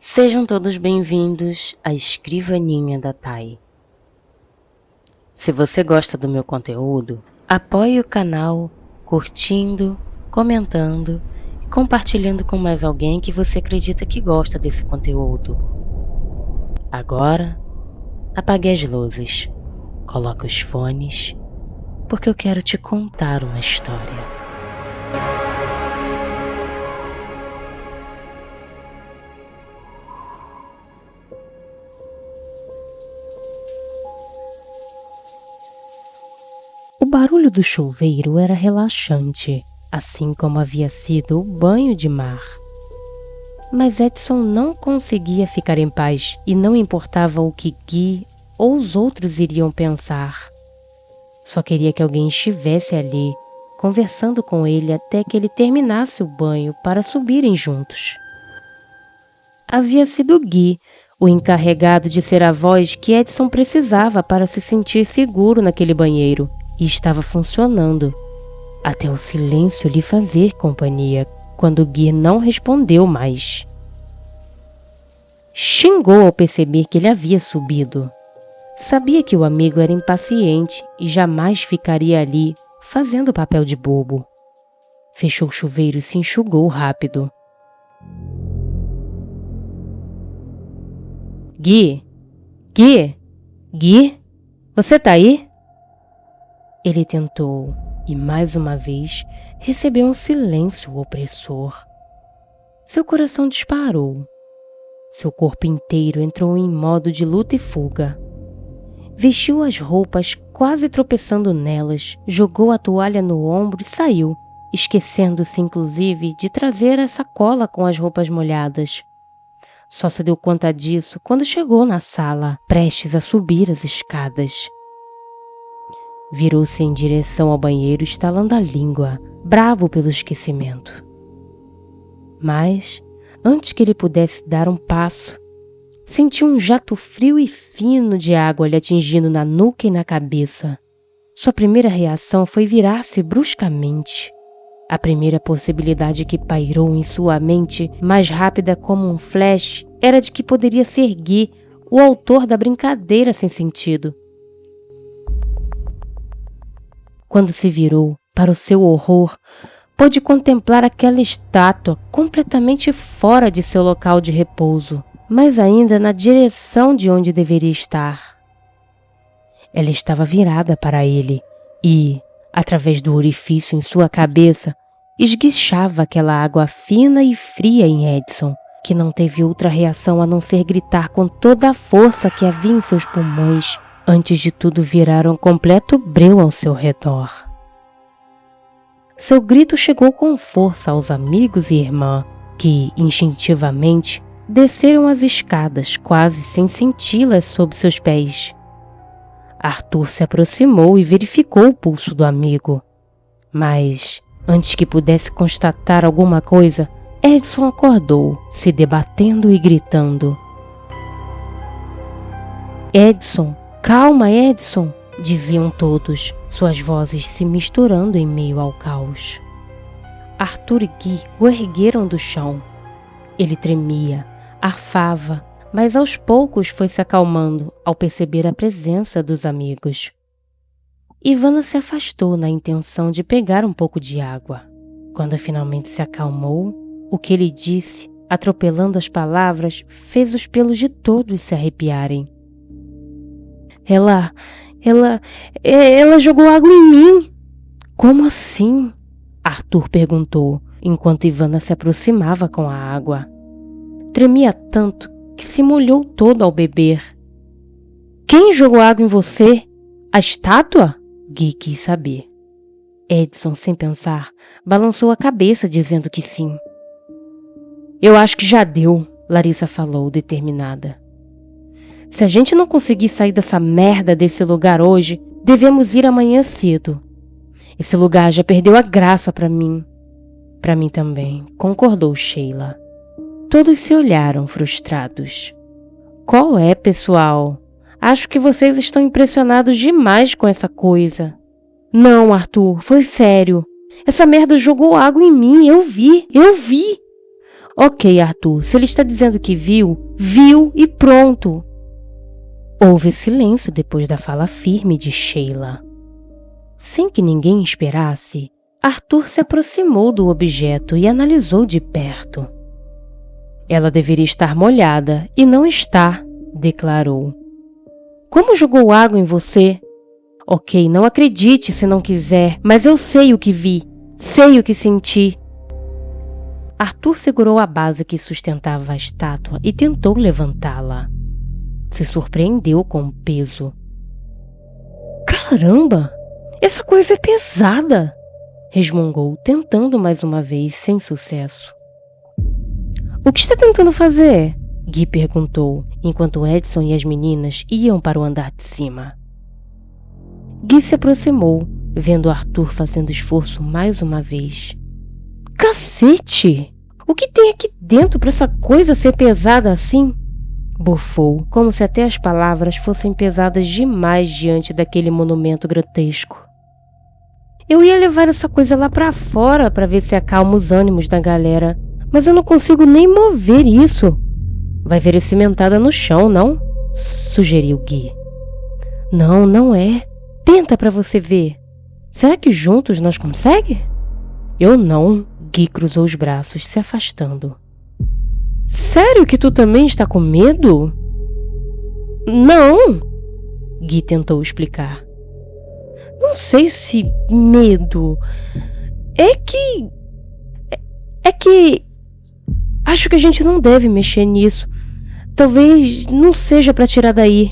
Sejam todos bem-vindos à Escrivaninha da Thay. Se você gosta do meu conteúdo, apoie o canal curtindo, comentando e compartilhando com mais alguém que você acredita que gosta desse conteúdo. Agora, apague as luzes, coloque os fones, porque eu quero te contar uma história. O barulho do chuveiro era relaxante, assim como havia sido o banho de mar. Mas Edson não conseguia ficar em paz e não importava o que Gui ou os outros iriam pensar. Só queria que alguém estivesse ali, conversando com ele até que ele terminasse o banho para subirem juntos. Havia sido Gui, o encarregado de ser a voz que Edson precisava para se sentir seguro naquele banheiro. E estava funcionando, até o silêncio lhe fazer companhia, quando Gui não respondeu mais. Xingou ao perceber que ele havia subido. Sabia que o amigo era impaciente e jamais ficaria ali, fazendo papel de bobo. Fechou o chuveiro e se enxugou rápido. Gui? Gui? Você tá aí? Ele tentou, e mais uma vez, recebeu um silêncio opressor. Seu coração disparou. Seu corpo inteiro entrou em modo de luta e fuga. Vestiu as roupas, quase tropeçando nelas, jogou a toalha no ombro e saiu, esquecendo-se inclusive de trazer a sacola com as roupas molhadas. Só se deu conta disso quando chegou na sala, prestes a subir as escadas. Virou-se em direção ao banheiro, estalando a língua, bravo pelo esquecimento. Mas, antes que ele pudesse dar um passo, sentiu um jato frio e fino de água lhe atingindo na nuca e na cabeça. Sua primeira reação foi virar-se bruscamente. A primeira possibilidade que pairou em sua mente, mais rápida como um flash, era de que poderia ser Gui, o autor da brincadeira sem sentido. Quando se virou, para o seu horror, pôde contemplar aquela estátua completamente fora de seu local de repouso, mas ainda na direção de onde deveria estar. Ela estava virada para ele e, através do orifício em sua cabeça, esguichava aquela água fina e fria em Edson, que não teve outra reação a não ser gritar com toda a força que havia em seus pulmões, antes de tudo virar um completo breu ao seu redor. Seu grito chegou com força aos amigos e irmã, que, instintivamente, desceram as escadas quase sem senti-las sob seus pés. Arthur se aproximou e verificou o pulso do amigo. Mas, antes que pudesse constatar alguma coisa, Edson acordou, se debatendo e gritando. Edson! Calma, Edson! Diziam todos, suas vozes se misturando em meio ao caos. Arthur e Gui o ergueram do chão. Ele tremia, arfava, mas aos poucos foi se acalmando ao perceber a presença dos amigos. Ivana se afastou na intenção de pegar um pouco de água. Quando finalmente se acalmou, o que ele disse, atropelando as palavras, fez os pelos de todos se arrepiarem. Ela jogou água em mim. Como assim? Arthur perguntou, enquanto Ivana se aproximava com a água. Tremia tanto que se molhou todo ao beber. Quem jogou água em você? A estátua? Gui quis saber. Edson, sem pensar, balançou a cabeça dizendo que sim. Eu acho que já deu, Larissa falou, determinada. Se a gente não conseguir sair dessa merda desse lugar hoje, devemos ir amanhã cedo. Esse lugar já perdeu a graça pra mim. Pra mim também, concordou Sheila. Todos se olharam frustrados. Qual é, pessoal? Acho que vocês estão impressionados demais com essa coisa. Não, Arthur, foi sério. Essa merda jogou água em mim, eu vi. Ok, Arthur, se ele está dizendo que viu, viu e pronto. Houve silêncio depois da fala firme de Sheila. Sem que ninguém esperasse, Arthur se aproximou do objeto e analisou de perto. Ela deveria estar molhada e não está, declarou. Como jogou água em você? Ok, não acredite se não quiser, mas eu sei o que vi, sei o que senti. Arthur segurou a base que sustentava a estátua e tentou levantá-la. Se surpreendeu com o peso. Caramba! Essa coisa é pesada! Resmungou, tentando mais uma vez, sem sucesso. O que está tentando fazer? Gui perguntou, enquanto Edson e as meninas iam para o andar de cima. Gui se aproximou, vendo Arthur fazendo esforço mais uma vez. Cacete! O que tem aqui dentro para essa coisa ser pesada assim? Bufou, como se até as palavras fossem pesadas demais diante daquele monumento grotesco. Eu ia levar essa coisa lá para fora para ver se acalma os ânimos da galera, mas eu não consigo nem mover isso. Vai ver cimentada no chão, não? Sugeriu Gui. Não, não é. Tenta para você ver. Será que juntos nós conseguimos? Eu não. Gui cruzou os braços, se afastando. Sério que tu também está com medo? Não! Gui tentou explicar. Não sei se medo. É que acho que a gente não deve mexer nisso. Talvez não seja para tirar daí.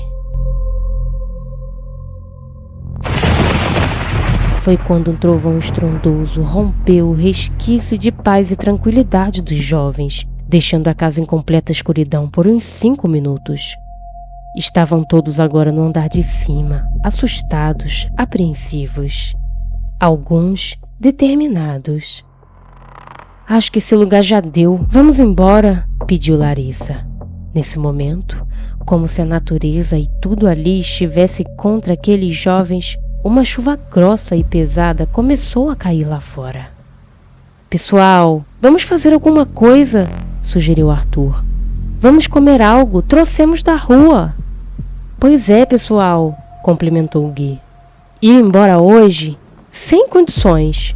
Foi quando um trovão estrondoso rompeu o resquício de paz e tranquilidade dos jovens, deixando a casa em completa escuridão por uns 5 minutos. Estavam todos agora no andar de cima, assustados, apreensivos. Alguns determinados. Acho que esse lugar já deu. Vamos embora, pediu Larissa. Nesse momento, como se a natureza e tudo ali estivesse contra aqueles jovens, uma chuva grossa e pesada começou a cair lá fora. Pessoal, vamos fazer alguma coisa, sugeriu Arthur. Vamos comer algo, trouxemos da rua. Pois é, pessoal, complementou o Gui. Ir embora hoje, sem condições.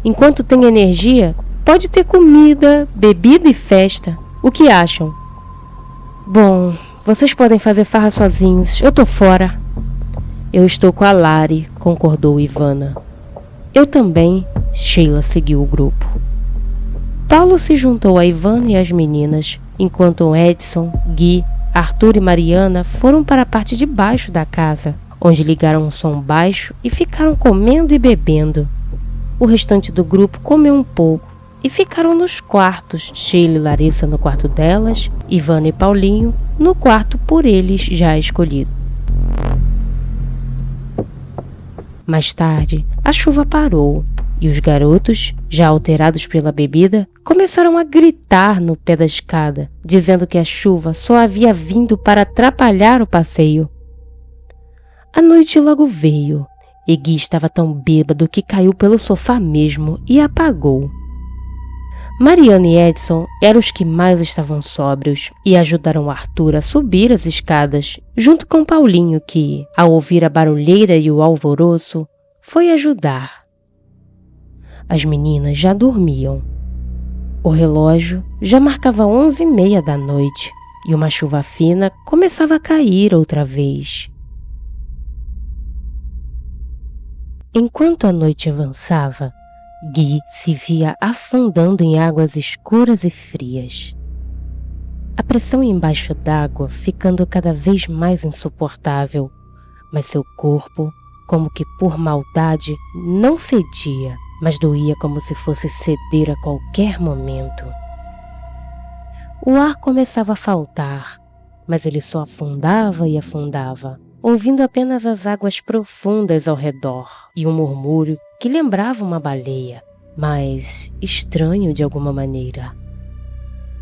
Enquanto tem energia, pode ter comida, bebida e festa. O que acham? Bom, vocês podem fazer farra sozinhos, eu tô fora. Eu estou com a Lari, concordou Ivana. Eu também, Sheila seguiu o grupo. Paulo se juntou a Ivana e às meninas, enquanto Edson, Gui, Arthur e Mariana foram para a parte de baixo da casa, onde ligaram um som baixo e ficaram comendo e bebendo. O restante do grupo comeu um pouco e ficaram nos quartos, Sheila e Larissa no quarto delas, Ivana e Paulinho no quarto por eles já escolhido. Mais tarde, a chuva parou e os garotos, já alterados pela bebida, começaram a gritar no pé da escada, dizendo que a chuva só havia vindo para atrapalhar o passeio. A noite logo veio e Gui estava tão bêbado que caiu pelo sofá mesmo e apagou. Mariana e Edson eram os que mais estavam sóbrios e ajudaram Arthur a subir as escadas, junto com Paulinho que, ao ouvir a barulheira e o alvoroço, foi ajudar. As meninas já dormiam. O relógio já marcava 11h30 da noite e uma chuva fina começava a cair outra vez. Enquanto a noite avançava, Gui se via afundando em águas escuras e frias. A pressão embaixo d'água ficando cada vez mais insuportável, mas seu corpo, como que por maldade, não cedia, mas doía como se fosse ceder a qualquer momento. O ar começava a faltar, mas ele só afundava e afundava, ouvindo apenas as águas profundas ao redor e um murmúrio que lembrava uma baleia, mas estranho de alguma maneira.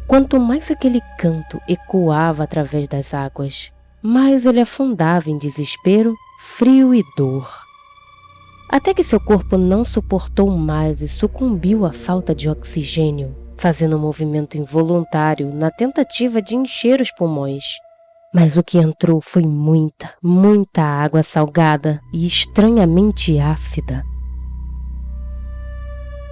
Quanto mais aquele canto ecoava através das águas, mais ele afundava em desespero, frio e dor. Até que seu corpo não suportou mais e sucumbiu à falta de oxigênio, fazendo um movimento involuntário na tentativa de encher os pulmões. Mas o que entrou foi muita, muita água salgada e estranhamente ácida.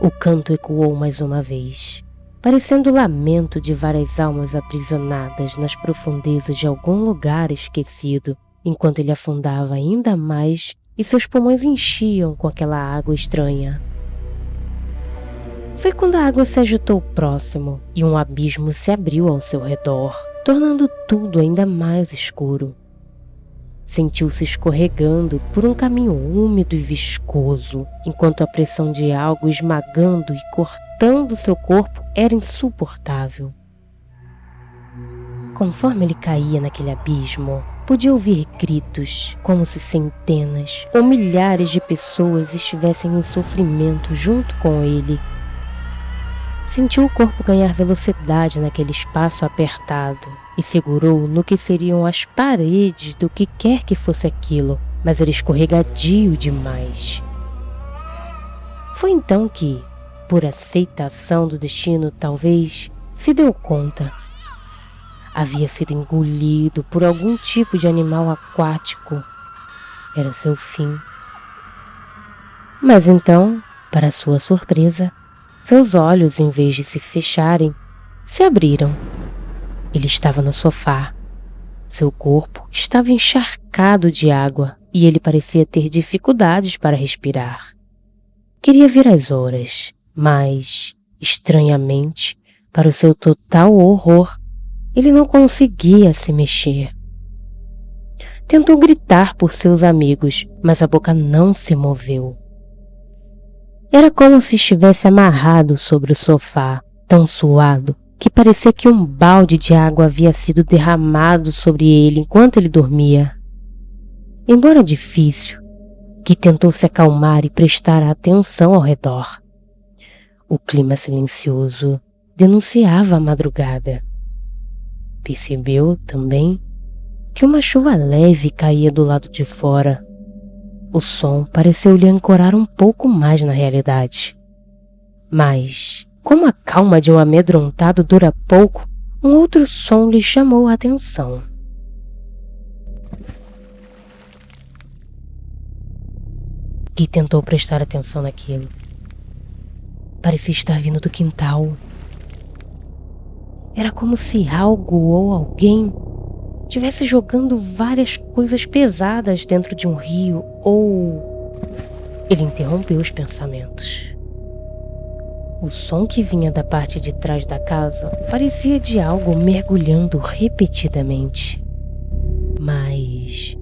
O canto ecoou mais uma vez, parecendo o lamento de várias almas aprisionadas nas profundezas de algum lugar esquecido, enquanto ele afundava ainda mais e seus pulmões enchiam com aquela água estranha. Foi quando a água se agitou próximo e um abismo se abriu ao seu redor, tornando tudo ainda mais escuro. Sentiu-se escorregando por um caminho úmido e viscoso, enquanto a pressão de algo esmagando e cortando seu corpo era insuportável. Conforme ele caía naquele abismo, podia ouvir gritos, como se centenas ou milhares de pessoas estivessem em sofrimento junto com ele. Sentiu o corpo ganhar velocidade naquele espaço apertado e segurou no que seriam as paredes do que quer que fosse aquilo, mas era escorregadio demais. Foi então que, por aceitação do destino talvez, se deu conta. Havia sido engolido por algum tipo de animal aquático. Era seu fim. Mas então, para sua surpresa, seus olhos, em vez de se fecharem, se abriram. Ele estava no sofá. Seu corpo estava encharcado de água e ele parecia ter dificuldades para respirar. Queria ver as horas, mas, estranhamente, para o seu total horror, ele não conseguia se mexer. Tentou gritar por seus amigos, mas a boca não se moveu. Era como se estivesse amarrado sobre o sofá, tão suado que parecia que um balde de água havia sido derramado sobre ele enquanto ele dormia. Embora difícil, Gui tentou se acalmar e prestar atenção ao redor. O clima silencioso denunciava a madrugada. Percebeu também que uma chuva leve caía do lado de fora. O som pareceu lhe ancorar um pouco mais na realidade. Mas, como a calma de um amedrontado dura pouco, um outro som lhe chamou a atenção. Gui tentou prestar atenção naquilo. Parecia estar vindo do quintal. Era como se algo ou alguém estivesse jogando várias coisas pesadas dentro de um rio ou... Ele interrompeu os pensamentos. O som que vinha da parte de trás da casa parecia de algo mergulhando repetidamente. Mas...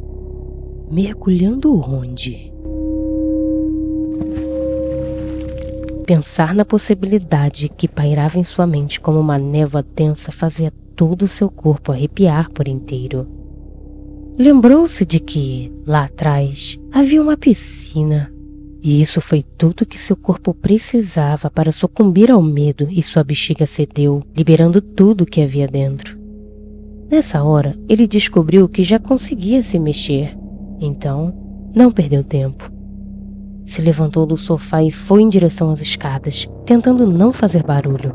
mergulhando onde? Pensar na possibilidade que pairava em sua mente como uma névoa densa fazia todo o seu corpo arrepiar por inteiro. Lembrou-se de que, lá atrás, havia uma piscina, e isso foi tudo que seu corpo precisava para sucumbir ao medo e sua bexiga cedeu, liberando tudo o que havia dentro. Nessa hora, ele descobriu que já conseguia se mexer, então não perdeu tempo. Se levantou do sofá e foi em direção às escadas, tentando não fazer barulho.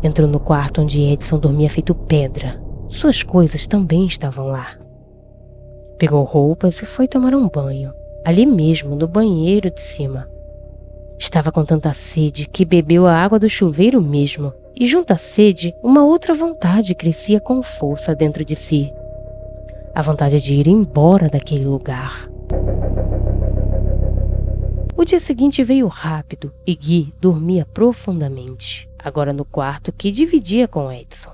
Entrou no quarto onde Edson dormia feito pedra. Suas coisas também estavam lá. Pegou roupas e foi tomar um banho, ali mesmo no banheiro de cima. Estava com tanta sede que bebeu a água do chuveiro mesmo, e junto à sede, uma outra vontade crescia com força dentro de si. A vontade de ir embora daquele lugar. O dia seguinte veio rápido e Gui dormia profundamente, agora no quarto que dividia com Edson.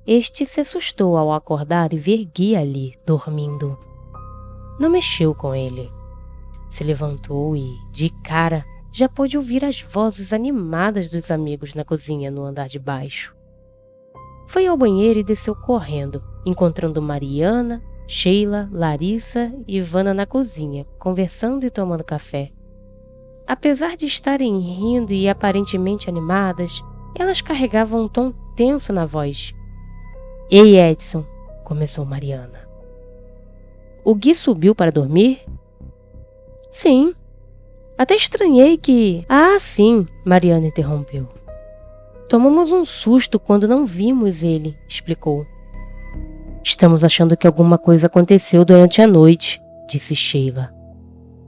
Este se assustou ao acordar e ver Gui ali, dormindo. Não mexeu com ele. Se levantou e, de cara, já pôde ouvir as vozes animadas dos amigos na cozinha no andar de baixo. Foi ao banheiro e desceu correndo, encontrando Mariana, Sheila, Larissa e Ivana na cozinha, conversando e tomando café. Apesar de estarem rindo e aparentemente animadas, elas carregavam um tom tenso na voz. "Ei, Edson", começou Mariana. "O Gui subiu para dormir?" "Sim. Até estranhei que..." "Ah, sim", Mariana interrompeu. Tomamos um susto quando não vimos ele, explicou. Estamos achando que alguma coisa aconteceu durante a noite, disse Sheila.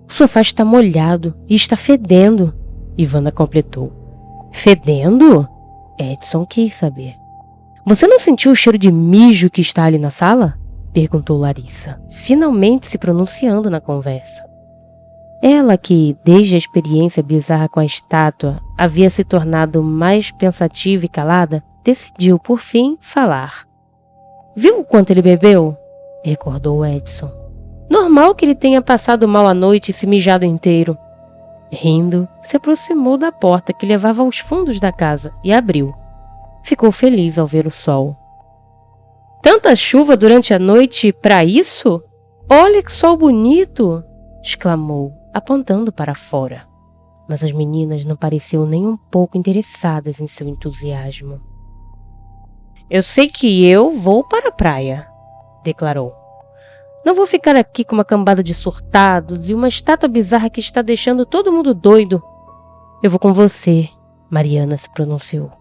O sofá está molhado e está fedendo, Ivana completou. Fedendo? Edson quis saber. Você não sentiu o cheiro de mijo que está ali na sala? Perguntou Larissa, finalmente se pronunciando na conversa. Ela que, desde a experiência bizarra com a estátua, havia se tornado mais pensativa e calada, decidiu, por fim, falar. Viu o quanto ele bebeu? Recordou Edson. Normal que ele tenha passado mal a noite e se mijado inteiro. Rindo, se aproximou da porta que levava aos fundos da casa e abriu. Ficou feliz ao ver o sol. Tanta chuva durante a noite para isso? Olha que sol bonito! Exclamou, apontando para fora. Mas as meninas não pareciam nem um pouco interessadas em seu entusiasmo. Eu sei que eu vou para a praia, declarou. Não vou ficar aqui com uma cambada de surtados e uma estátua bizarra que está deixando todo mundo doido. Eu vou com você, Mariana se pronunciou.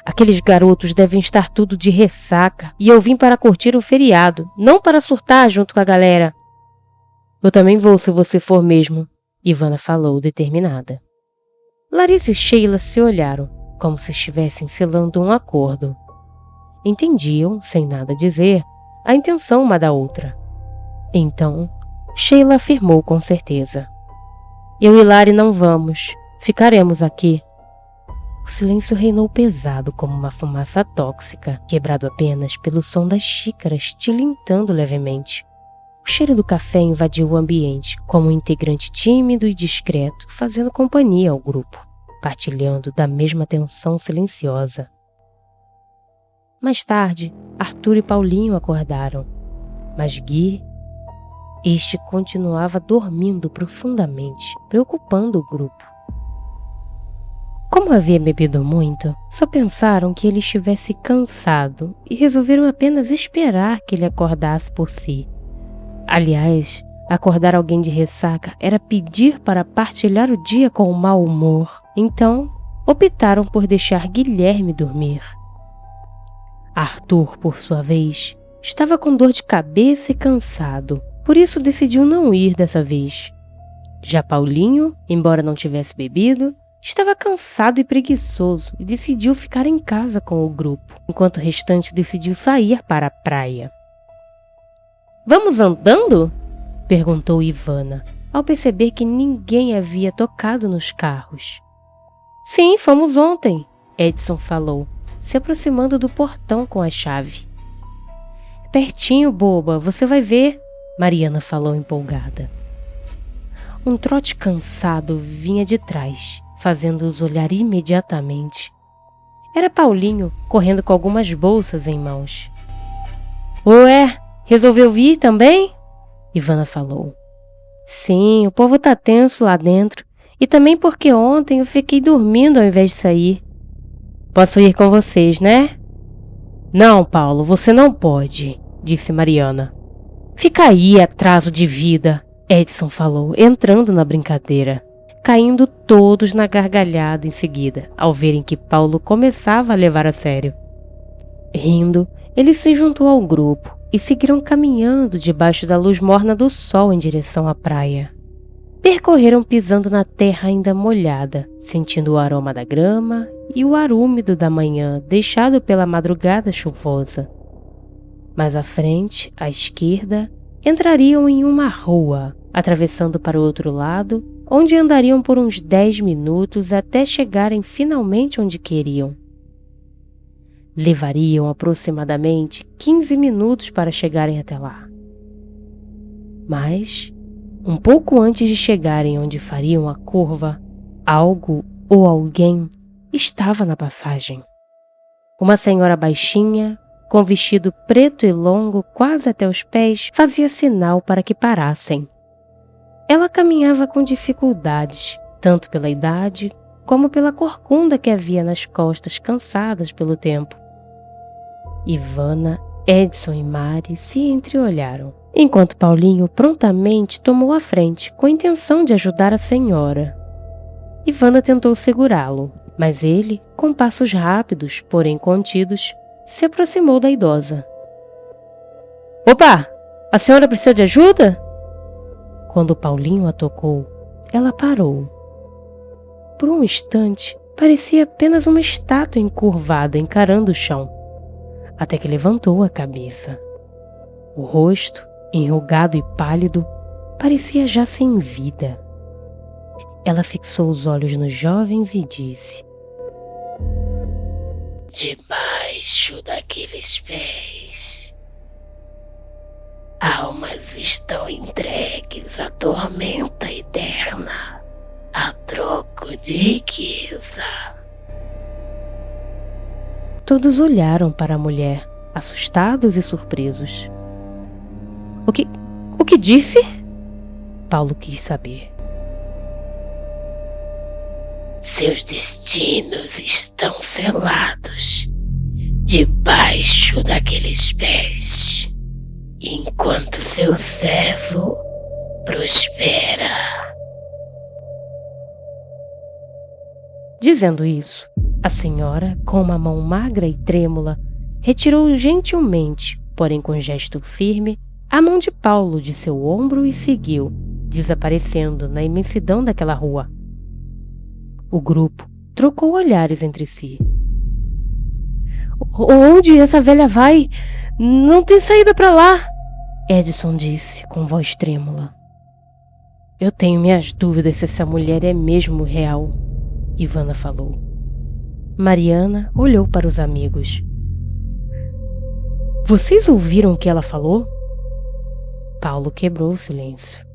Aqueles garotos devem estar tudo de ressaca e eu vim para curtir o feriado, não para surtar junto com a galera. Eu também vou se você for mesmo, Ivana falou determinada. Larissa e Sheila se olharam, como se estivessem selando um acordo. Entendiam, sem nada dizer, a intenção uma da outra. Então, Sheila afirmou com certeza. Eu e Lari não vamos, ficaremos aqui. O silêncio reinou pesado como uma fumaça tóxica, quebrado apenas pelo som das xícaras tilintando levemente. O cheiro do café invadiu o ambiente, como um integrante tímido e discreto, fazendo companhia ao grupo, partilhando da mesma tensão silenciosa. Mais tarde, Arthur e Paulinho acordaram, mas Gui, este continuava dormindo profundamente, preocupando o grupo. Como havia bebido muito, só pensaram que ele estivesse cansado e resolveram apenas esperar que ele acordasse por si. Aliás, acordar alguém de ressaca era pedir para partilhar o dia com o mau humor. Então, optaram por deixar Guilherme dormir. Arthur, por sua vez, estava com dor de cabeça e cansado, por isso decidiu não ir dessa vez. Já Paulinho, embora não tivesse bebido, estava cansado e preguiçoso e decidiu ficar em casa com o grupo, enquanto o restante decidiu sair para a praia. Vamos andando? Perguntou Ivana, ao perceber que ninguém havia tocado nos carros. Sim, fomos ontem, Edson falou, se aproximando do portão com a chave. Pertinho, boba, você vai ver, Mariana falou empolgada. Um trote cansado vinha de trás, fazendo-os olhar imediatamente. Era Paulinho, correndo com algumas bolsas em mãos. Ué, resolveu vir também? Ivana falou. Sim, o povo tá tenso lá dentro, e também porque ontem eu fiquei dormindo ao invés de sair. Posso ir com vocês, né? Não, Paulo, você não pode, disse Mariana. Fica aí, atraso de vida, Edson falou, entrando na brincadeira, caindo todos na gargalhada em seguida, ao verem que Paulo começava a levar a sério. Rindo, ele se juntou ao grupo e seguiram caminhando debaixo da luz morna do sol em direção à praia. Percorreram pisando na terra ainda molhada, sentindo o aroma da grama e o ar úmido da manhã deixado pela madrugada chuvosa. Mais à frente, à esquerda, entrariam em uma rua, atravessando para o outro lado, onde andariam por uns 10 minutos até chegarem finalmente onde queriam. Levariam aproximadamente 15 minutos para chegarem até lá. Mas, um pouco antes de chegarem onde fariam a curva, algo ou alguém estava na passagem. Uma senhora baixinha, com vestido preto e longo quase até os pés, fazia sinal para que parassem. Ela caminhava com dificuldades, tanto pela idade como pela corcunda que havia nas costas cansadas pelo tempo. Ivana, Edson e Mari se entreolharam, enquanto Paulinho prontamente tomou a frente com a intenção de ajudar a senhora. Ivana tentou segurá-lo, Mas ele, com passos rápidos, porém contidos, se aproximou da idosa. Opa! A senhora precisa de ajuda? Quando Paulinho a tocou, ela parou. Por um instante, parecia apenas uma estátua encurvada encarando o chão, até que levantou a cabeça. O rosto, enrugado e pálido, parecia já sem vida. Ela fixou os olhos nos jovens e disse: Debaixo daqueles pés, almas estão entregues à tormenta eterna, a troco de riqueza. Todos olharam para a mulher, assustados e surpresos. O que disse? Paulo quis saber. Seus destinos estão selados debaixo daqueles pés, enquanto seu servo prospera. Dizendo isso, a senhora, com uma mão magra e trêmula, retirou gentilmente, porém com gesto firme, a mão de Paulo de seu ombro e seguiu, desaparecendo na imensidão daquela rua. O grupo trocou olhares entre si. Onde essa velha vai? Não tem saída para lá, Edson disse com voz trêmula. Eu tenho minhas dúvidas se essa mulher é mesmo real, Ivana falou. Mariana olhou para os amigos. Vocês ouviram o que ela falou? Paulo quebrou o silêncio.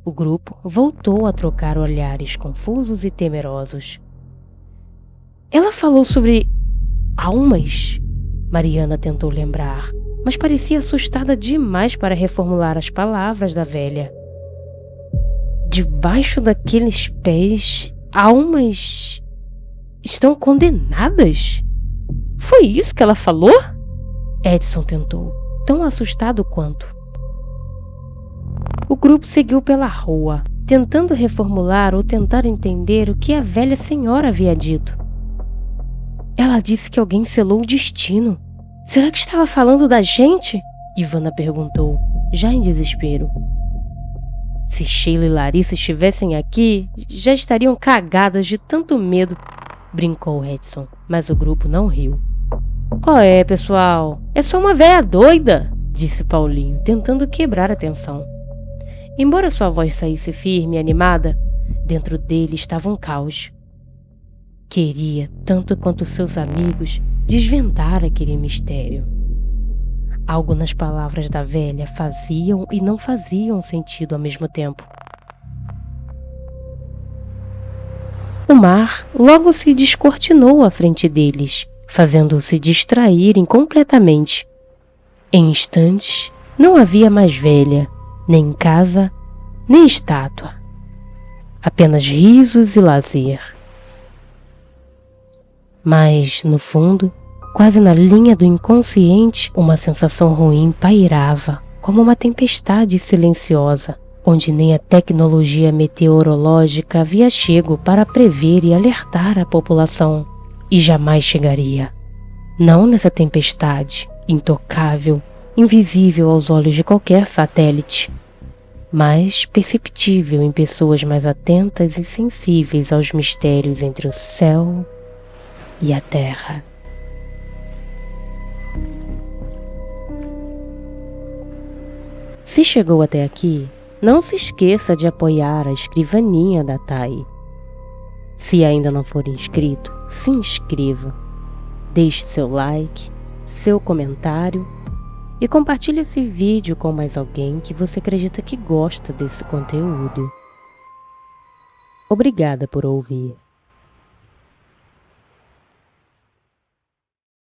O grupo voltou a trocar olhares confusos e temerosos. Ela falou sobre almas? Mariana tentou lembrar, mas parecia assustada demais para reformular as palavras da velha. Debaixo daqueles pés, almas estão condenadas? Foi isso que ela falou? Edson tentou, tão assustado quanto. O grupo seguiu pela rua, tentando reformular ou tentar entender o que a velha senhora havia dito. Ela disse que alguém selou o destino. Será que estava falando da gente? Ivana perguntou, já em desespero. Se Sheila e Larissa estivessem aqui, já estariam cagadas de tanto medo, brincou Edson, mas o grupo não riu. Qual é, pessoal? É só uma véia doida, disse Paulinho, tentando quebrar a tensão. Embora sua voz saísse firme e animada, dentro dele estava um caos. Queria, tanto quanto seus amigos, desvendar aquele mistério. Algo nas palavras da velha faziam e não faziam sentido ao mesmo tempo. O mar logo se descortinou à frente deles, fazendo-os se distraírem completamente. Em instantes, não havia mais velha, nem casa, nem estátua. Apenas risos e lazer. Mas, no fundo, quase na linha do inconsciente, uma sensação ruim pairava, como uma tempestade silenciosa, onde nem a tecnologia meteorológica havia chego para prever e alertar a população, e jamais chegaria. Não nessa tempestade, intocável, invisível aos olhos de qualquer satélite, mas perceptível em pessoas mais atentas e sensíveis aos mistérios entre o céu e a terra. Se chegou até aqui, não se esqueça de apoiar a escrivaninha da Thay. Se ainda não for inscrito, se inscreva. Deixe seu like, seu comentário e compartilhe esse vídeo com mais alguém que você acredita que gosta desse conteúdo. Obrigada por ouvir.